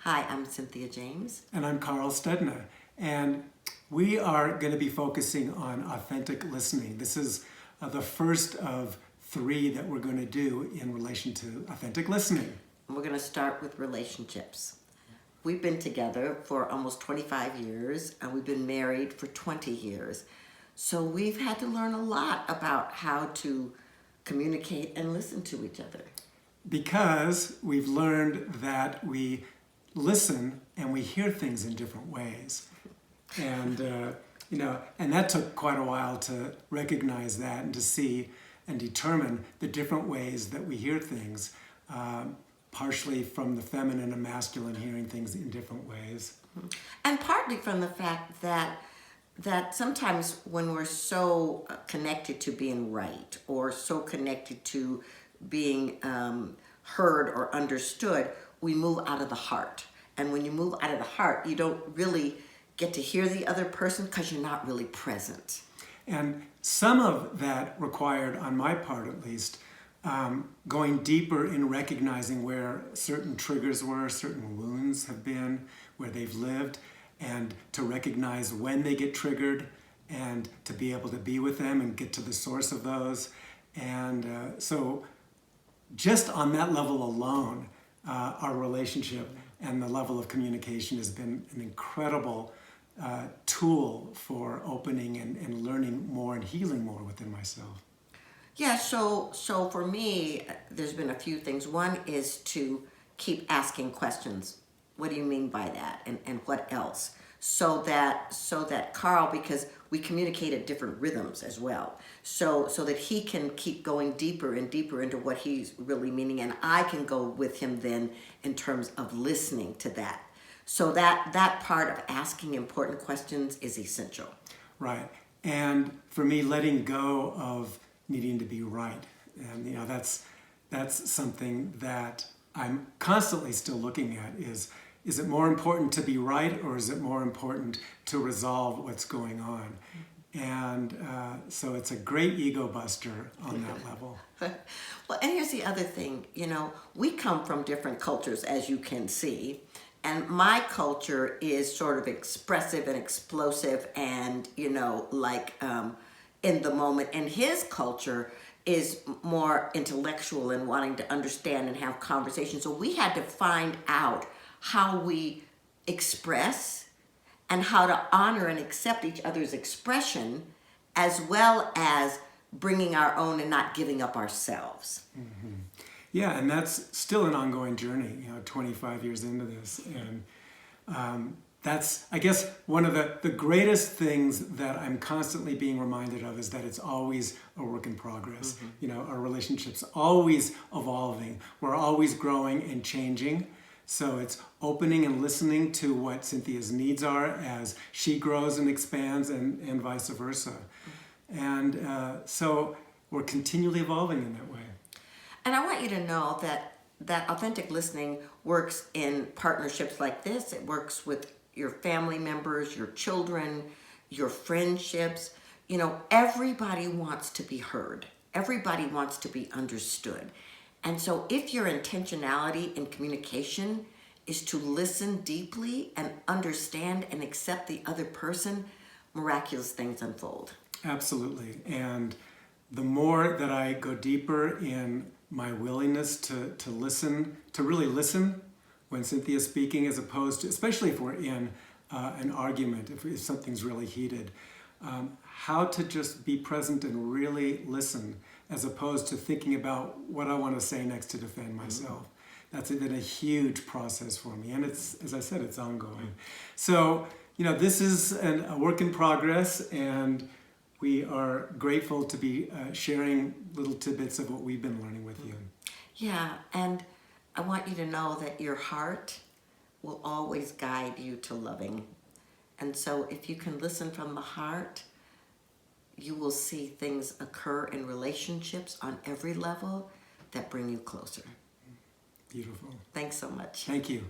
Hi, I'm Cynthia James. And I'm Carl Studna. And we are going to be focusing on authentic listening. This is the first of 3 that we're going to do in relation to authentic listening. And we're going to start with relationships. We've been together for almost 25 years, and we've been married for 20 years. So we've had to learn a lot about how to communicate and listen to each other. Because we've learned that we listen and we hear things in different ways. And, and that took quite a while to recognize that and to see and determine the different ways that we hear things, partially from the feminine and masculine hearing things in different ways. And partly from the fact that sometimes when we're so connected to being right or so connected to being heard or understood, we move out of the heart. And when you move out of the heart, you don't really get to hear the other person because you're not really present. And some of that required, on my part at least, going deeper in recognizing where certain triggers were, certain wounds have been, where they've lived, and to recognize when they get triggered and to be able to be with them and get to the source of those. And so just on that level alone, our relationship and the level of communication has been an incredible tool for opening and learning more and healing more within myself. Yeah, so for me, there's been a few things. One is to keep asking questions. What do you mean by that? And what else? So that Carl, because we communicate at different rhythms as well, so that he can keep going deeper and deeper into what he's really meaning, and I can go with him then in terms of listening to that. So that part of asking important questions is essential. Right. And for me, letting go of needing to be right. And that's something that I'm constantly still looking at is it more important to be right, or is it more important to resolve what's going on? And so it's a great ego buster on that level. Well, and here's the other thing, we come from different cultures, as you can see, and my culture is sort of expressive and explosive and, in the moment, and his culture is more intellectual and wanting to understand and have conversations. So we had to find out how we express and how to honor and accept each other's expression, as well as bringing our own and not giving up ourselves. Mm-hmm. Yeah, and that's still an ongoing journey, 25 years into this. And that's, I guess, one of the greatest things that I'm constantly being reminded of is that it's always a work in progress. Mm-hmm. Our relationship's always evolving. We're always growing and changing. So it's opening and listening to what Cynthia's needs are as she grows and expands, and vice versa. And so we're continually evolving in that way. And I want you to know that authentic listening works in partnerships like this. It works with your family members, your children, your friendships. Everybody wants to be heard. Everybody wants to be understood. And so if your intentionality in communication is to listen deeply and understand and accept the other person, miraculous things unfold. Absolutely. And the more that I go deeper in my willingness to listen, to really listen when Cynthia's speaking, as opposed to, especially if we're in an argument, if something's really heated, how to just be present and really listen, as opposed to thinking about what I want to say next to defend myself. Mm-hmm. That's been a huge process for me. And it's, as I said, it's ongoing. So, this is a work in progress, and we are grateful to be sharing little tidbits of what we've been learning with you. Yeah, and I want you to know that your heart will always guide you to loving. And so if you can listen from the heart, you will see things occur in relationships on every level that bring you closer. Beautiful. Thanks so much. Thank you.